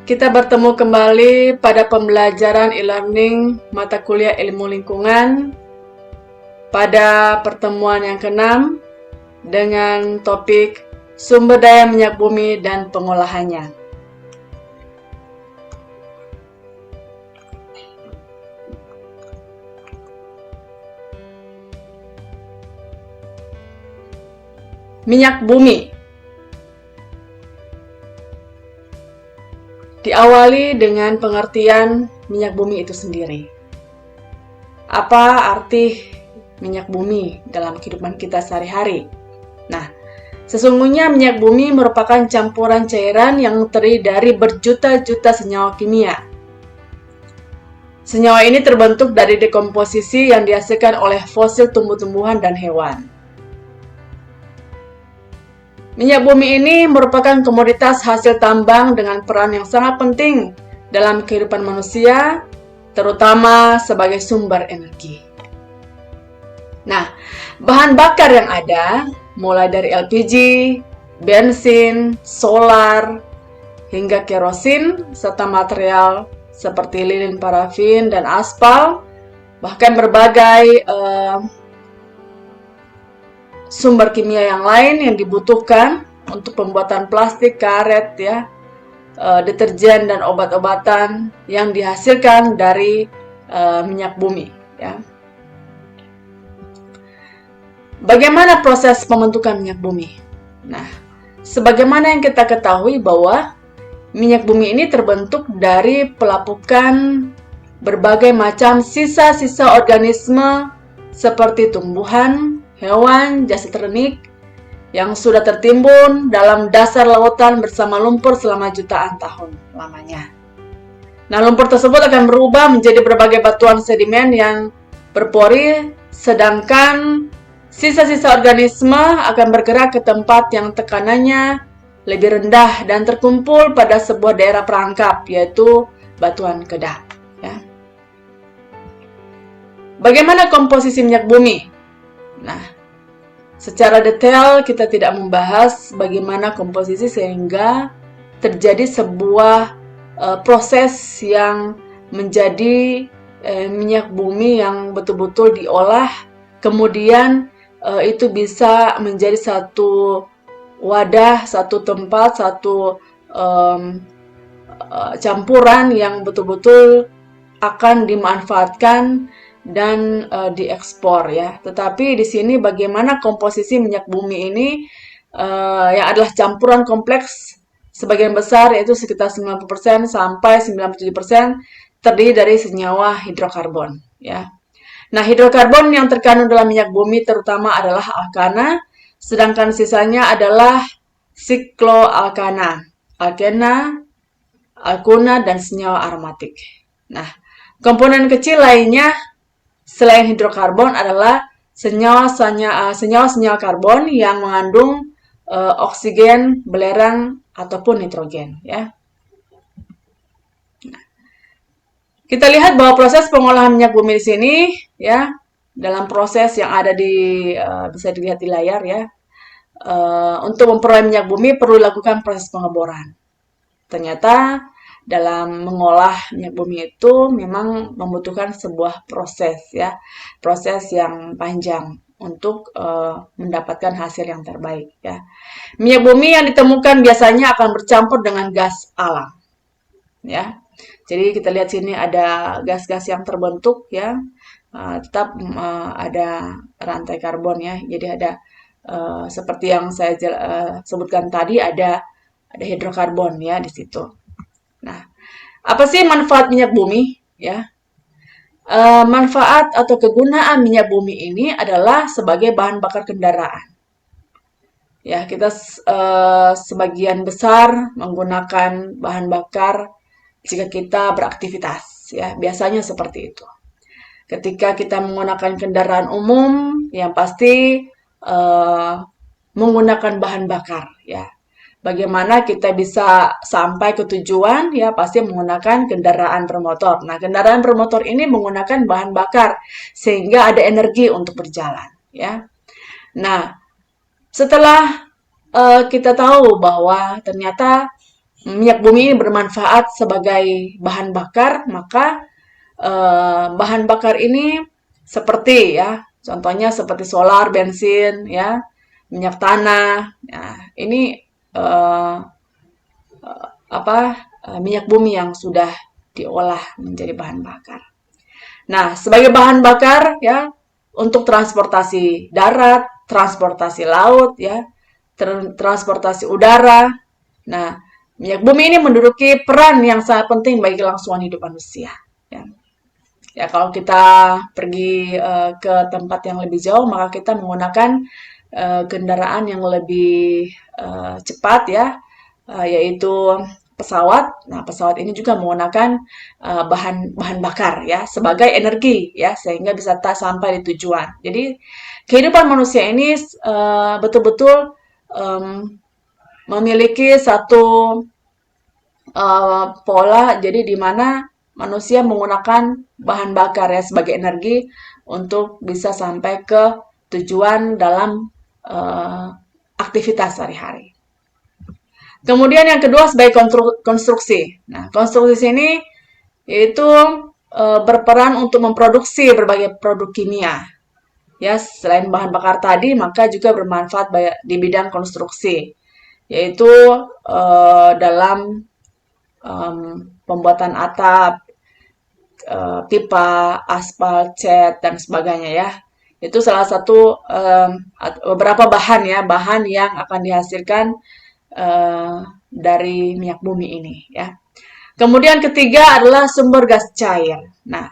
Kita bertemu kembali pada pembelajaran e-learning mata kuliah ilmu lingkungan pada pertemuan yang ke-6 dengan topik sumber daya minyak bumi dan pengolahannya. Minyak bumi diawali dengan pengertian minyak bumi itu sendiri. Apa arti minyak bumi dalam kehidupan kita sehari-hari? Nah, sesungguhnya minyak bumi merupakan campuran cairan yang terdiri dari berjuta-juta senyawa kimia. Senyawa ini terbentuk dari dekomposisi yang dihasilkan oleh fosil tumbuh-tumbuhan dan hewan. Minyak bumi ini merupakan komoditas hasil tambang dengan peran yang sangat penting dalam kehidupan manusia, terutama sebagai sumber energi. Nah, bahan bakar yang ada mulai dari LPG, bensin, solar, hingga kerosin, serta material seperti lilin, parafin, dan aspal, bahkan berbagai sumber kimia yang lain yang dibutuhkan untuk pembuatan plastik, karet, deterjen dan obat-obatan yang dihasilkan dari minyak bumi. Ya. Bagaimana proses pembentukan minyak bumi? Nah, sebagaimana yang kita ketahui bahwa minyak bumi ini terbentuk dari pelapukan berbagai macam sisa-sisa organisme seperti tumbuhan, hewan, jas ternik yang sudah tertimbun dalam dasar lautan bersama lumpur selama jutaan tahun lamanya. Nah, lumpur tersebut akan berubah menjadi berbagai batuan sedimen yang berpori, sedangkan sisa-sisa organisme akan bergerak ke tempat yang tekanannya lebih rendah dan terkumpul pada sebuah daerah perangkap, yaitu batuan kedap. Ya. Bagaimana komposisi minyak bumi? Nah, secara detail kita tidak membahas bagaimana komposisi sehingga terjadi sebuah proses yang menjadi minyak bumi yang betul-betul diolah, kemudian itu bisa menjadi satu wadah, satu tempat, satu campuran yang betul-betul akan dimanfaatkan dan diekspor ya. Tetapi di sini bagaimana komposisi minyak bumi ini yang adalah campuran kompleks sebagian besar yaitu sekitar 90% sampai 97% terdiri dari senyawa hidrokarbon ya. Nah, hidrokarbon yang terkandung dalam minyak bumi terutama adalah alkana, sedangkan sisanya adalah sikloalkana, alkena, alkuna, dan senyawa aromatik. Nah, komponen kecil lainnya selain hidrokarbon adalah senyawa-senyawa karbon yang mengandung oksigen, belerang, ataupun nitrogen. Ya. Nah, kita lihat bahwa proses pengolahan minyak bumi di sini, ya, dalam proses yang ada bisa dilihat di layar, ya, untuk memperoleh minyak bumi perlu dilakukan proses pengeboran. Ternyata dalam mengolah minyak bumi itu memang membutuhkan sebuah proses ya, proses yang panjang untuk mendapatkan hasil yang terbaik ya. Minyak bumi yang ditemukan biasanya akan bercampur dengan gas alam ya. Jadi kita lihat sini ada gas-gas yang terbentuk ya, tetap ada rantai karbon ya. Jadi ada seperti yang saya sebutkan tadi ada hidrokarbon ya di situ. Nah, apa sih manfaat minyak bumi? Ya, manfaat atau kegunaan minyak bumi ini adalah sebagai bahan bakar kendaraan. Ya, kita sebagian besar menggunakan bahan bakar jika kita beraktivitas. Ya, biasanya seperti itu. Ketika kita menggunakan kendaraan umum, yang pasti menggunakan bahan bakar. Ya. Bagaimana kita bisa sampai ke tujuan ya pasti menggunakan kendaraan bermotor. Nah, kendaraan bermotor ini menggunakan bahan bakar sehingga ada energi untuk berjalan ya. Nah, setelah kita tahu bahwa ternyata minyak bumi ini bermanfaat sebagai bahan bakar, maka bahan bakar ini seperti ya, contohnya seperti solar, bensin, ya, minyak tanah. Nah, ini eh, apa minyak bumi yang sudah diolah menjadi bahan bakar. Nah, sebagai bahan bakar ya untuk transportasi darat, transportasi laut ya, transportasi udara. Nah, minyak bumi ini menduduki peran yang sangat penting bagi kelangsungan hidup manusia. Ya, ya kalau kita pergi ke tempat yang lebih jauh, maka kita menggunakan kendaraan yang lebih cepat ya, yaitu pesawat. Nah, pesawat ini juga menggunakan bahan bahan bakar ya sebagai energi ya sehingga bisa sampai di tujuan. Jadi kehidupan manusia ini betul-betul um, memiliki satu pola jadi di mana manusia menggunakan bahan bakar ya sebagai energi untuk bisa sampai ke tujuan dalam uh, aktivitas sehari-hari. Kemudian yang kedua sebagai konstruksi. Nah, konstruksi ini yaitu berperan untuk memproduksi berbagai produk kimia. Ya, selain bahan bakar tadi, maka juga bermanfaat di bidang konstruksi, yaitu dalam pembuatan atap, pipa, aspal, cat, dan sebagainya ya. Itu salah satu beberapa bahan ya, bahan yang akan dihasilkan dari minyak bumi ini ya. Kemudian ketiga adalah sumber gas cair. Nah,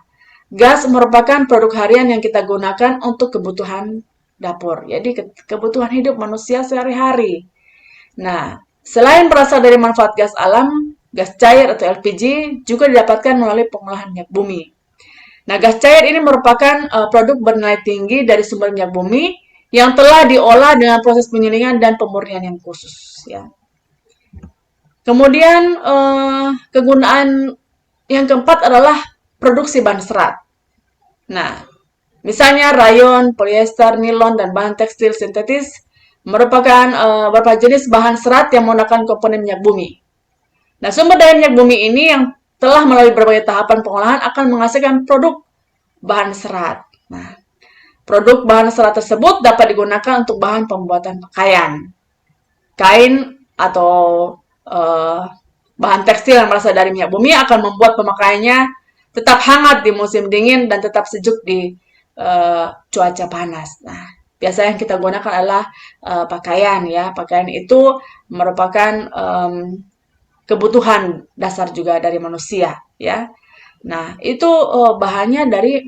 gas merupakan produk harian yang kita gunakan untuk kebutuhan dapur. Jadi kebutuhan hidup manusia sehari-hari. Nah, selain berasal dari manfaat gas alam, gas cair atau LPG juga didapatkan melalui pengolahan minyak bumi. Nah, gas cair ini merupakan produk bernilai tinggi dari sumber minyak bumi yang telah diolah dengan proses penyulingan dan pemurnian yang khusus. Ya. Kemudian kegunaan yang keempat adalah produksi bahan serat. Nah, misalnya rayon, polyester, nilon, dan bahan tekstil sintetis merupakan beberapa jenis bahan serat yang menggunakan komponen minyak bumi. Nah, sumber daya minyak bumi ini yang telah melalui berbagai tahapan pengolahan akan menghasilkan produk bahan serat. Nah, produk bahan serat tersebut dapat digunakan untuk bahan pembuatan pakaian, kain, atau uh, bahan tekstil yang berasal dari minyak bumi akan membuat pemakaiannya tetap hangat di musim dingin dan tetap sejuk di cuaca panas. Nah, biasa yang kita gunakan adalah pakaian ya. Pakaian itu merupakan kebutuhan dasar juga dari manusia ya. Nah, itu bahannya dari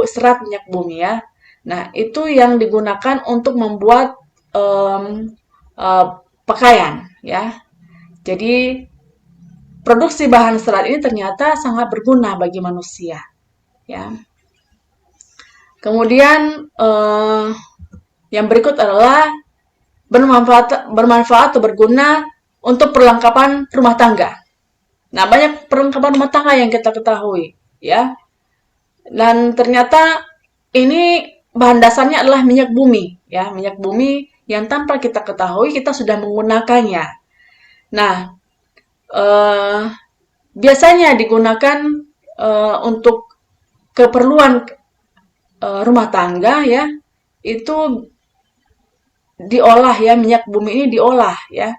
serat minyak bumi ya. Nah, itu yang digunakan untuk membuat pakaian ya. Jadi produksi bahan serat ini ternyata sangat berguna bagi manusia ya. Kemudian yang berikut adalah bermanfaat atau berguna untuk perlengkapan rumah tangga. Nah, banyak perlengkapan rumah tangga yang kita ketahui ya. Dan ternyata ini bahan dasarnya adalah minyak bumi ya, minyak bumi yang tanpa kita ketahui kita sudah menggunakannya. Nah, eh, biasanya digunakan untuk keperluan rumah tangga ya, itu diolah ya, minyak bumi ini diolah ya,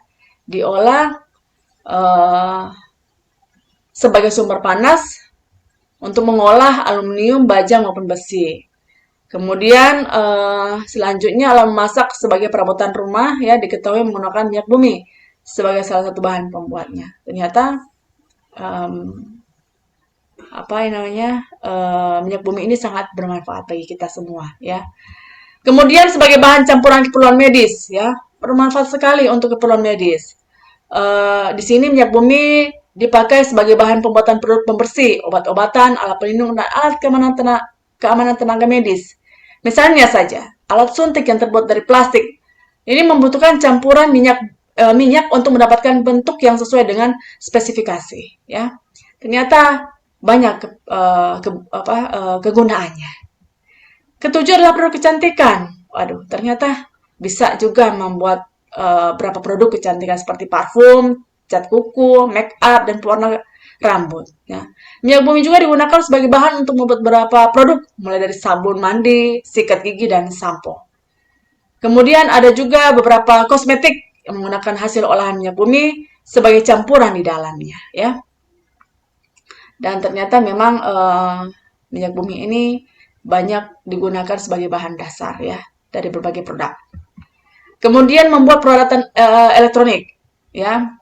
diolah uh, sebagai sumber panas untuk mengolah aluminium, baja maupun besi. Kemudian selanjutnya alat memasak sebagai perabotan rumah ya diketahui menggunakan minyak bumi sebagai salah satu bahan pembuatnya. Ternyata um, apa yang namanya minyak bumi ini sangat bermanfaat bagi kita semua ya. Kemudian sebagai bahan campuran keperluan medis ya, bermanfaat sekali untuk keperluan medis. Di sini minyak bumi dipakai sebagai bahan pembuatan produk pembersih, obat-obatan, alat pelindung, dan alat keamanan tenaga medis. Misalnya saja, alat suntik yang terbuat dari plastik. Ini membutuhkan campuran minyak untuk mendapatkan bentuk yang sesuai dengan spesifikasi. Ya, ternyata banyak kegunaannya. Ketujuh adalah produk kecantikan. Waduh, ternyata bisa juga membuat beberapa produk kecantikan seperti parfum, cat kuku, make up, dan pewarna rambut. Ya. Minyak bumi juga digunakan sebagai bahan untuk membuat beberapa produk, mulai dari sabun mandi, sikat gigi, dan sampo. Kemudian ada juga beberapa kosmetik yang menggunakan hasil olahan minyak bumi sebagai campuran di dalamnya, ya. Dan ternyata memang minyak bumi ini banyak digunakan sebagai bahan dasar ya dari berbagai produk. Kemudian membuat peralatan elektronik, ya.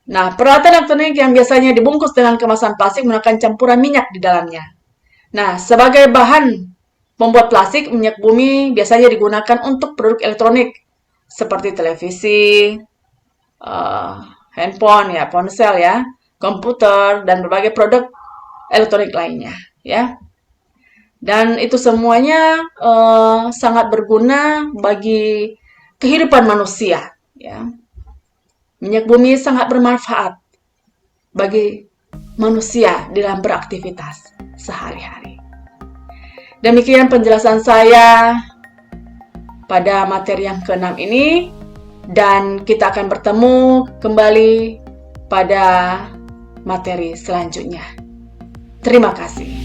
Nah, peralatan elektronik yang biasanya dibungkus dengan kemasan plastik menggunakan campuran minyak di dalamnya. Nah, sebagai bahan pembuat plastik, minyak bumi biasanya digunakan untuk produk elektronik seperti televisi, uh, handphone ya, ponsel ya, komputer dan berbagai produk elektronik lainnya ya. Dan itu semuanya sangat berguna bagi kehidupan manusia ya. Minyak bumi sangat bermanfaat bagi manusia dalam beraktivitas sehari-hari. Demikian penjelasan saya pada materi yang ke-6 ini, dan kita akan bertemu kembali pada materi selanjutnya. Terima kasih.